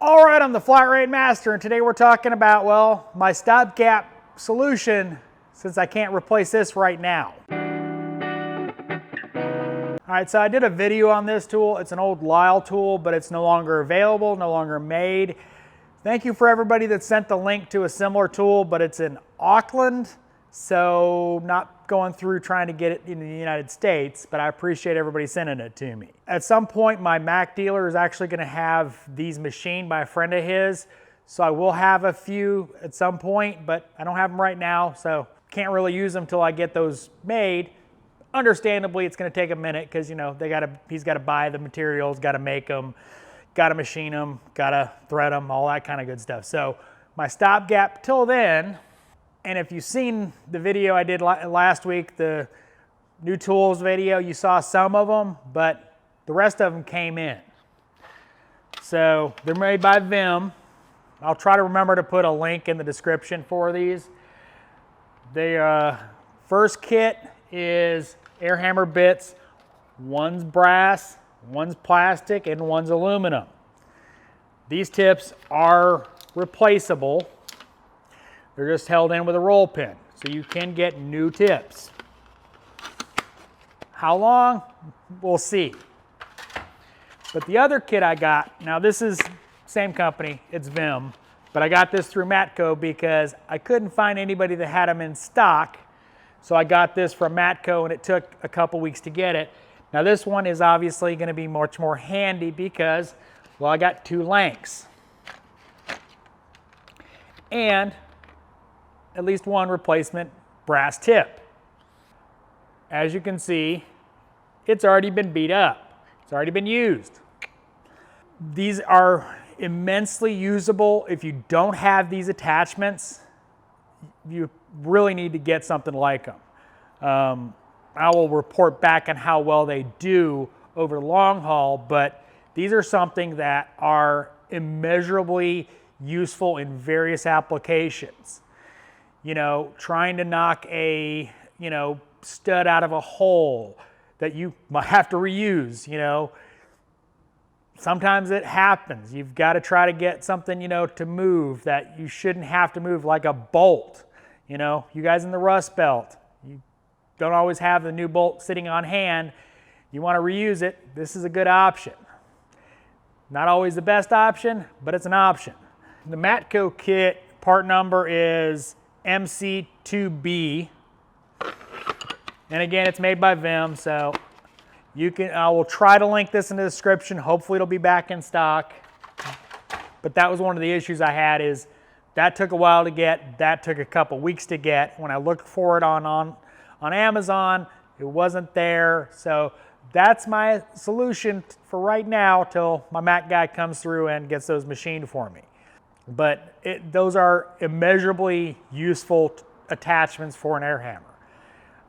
All right, I'm the Flat Rate Master, and today we're talking about, well, my stopgap solution since I can't replace this right now. All right, so I did a video on this tool. It's an old Lyle tool, but it's no longer available, no longer made. Thank you for everybody that sent the link to a similar tool, but it's in Auckland, so not going through trying to get it in the United States, but I appreciate everybody sending it to me. At some point, my Mac dealer is actually gonna have these machined by a friend of his, so I will have a few at some point, but I don't have them right now, so can't really use them until I get those made. Understandably, it's gonna take a minute because, you know, he's gotta buy the materials, gotta make them, gotta machine them, gotta thread them, all that kind of good stuff. So my stopgap till then, and if you've seen the video I did last week, the new tools video, you saw some of them, but the rest of them came in. So they're made by Vim. I'll try to remember to put a link in the description for these. The first kit is air hammer bits. One's brass, one's plastic, and one's aluminum. These tips are replaceable. They're just held in with a roll pin, so you can get new tips. How long? We'll see. But the other kit I got, now this is same company, it's Vim, but I got this through Matco because I couldn't find anybody that had them in stock, so I got this from Matco and it took a couple weeks to get it. Now this one is obviously going to be much more handy because, well, I got two lengths. And at least one replacement brass tip. As you can see, it's already been beat up. It's already been used. These are immensely usable. If you don't have these attachments, you really need to get something like them. I will report back on how well they do over the long haul, but these are something that are immeasurably useful in various applications. You know, trying to knock a, stud out of a hole that you might have to reuse, Sometimes it happens. You've got to try to get something, to move that you shouldn't have to move, like a bolt. You guys in the Rust Belt, you don't always have the new bolt sitting on hand. You want to reuse it, this is a good option. Not always the best option, but it's an option. The Matco kit part number is MC2B, and again, it's made by Vim, so I will try to link this in the description. Hopefully it'll be back in stock, but that was one of the issues I had, is that took a while to get, that took a couple weeks to get. When I looked for it on Amazon, it wasn't there, so that's my solution for right now till my Mac guy comes through and gets those machined for me. But those are immeasurably useful attachments for an air hammer.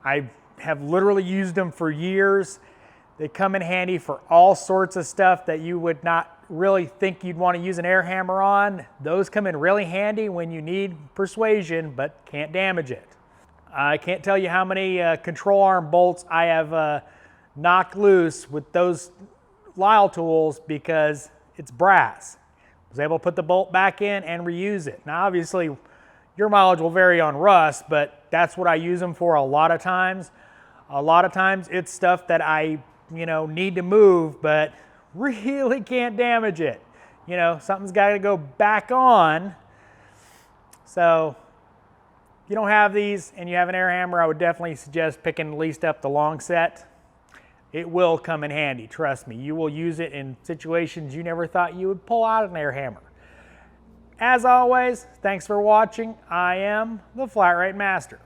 I have literally used them for years. They come in handy for all sorts of stuff that you would not really think you'd want to use an air hammer on. Those come in really handy when you need persuasion but can't damage it. I can't tell you how many control arm bolts I have knocked loose with those Lyle tools because it's brass. I was able to put the bolt back in and reuse it. Now obviously your mileage will vary on rust, but that's what I use them for a lot of times. A lot of times it's stuff that I need to move but really can't damage it. Something's got to go back on. So if you don't have these and you have an air hammer, I would definitely suggest picking at least up the long set. It will come in handy, trust me. You will use it in situations you never thought you would pull out an air hammer. As always, thanks for watching. I am the Flat Rate Master.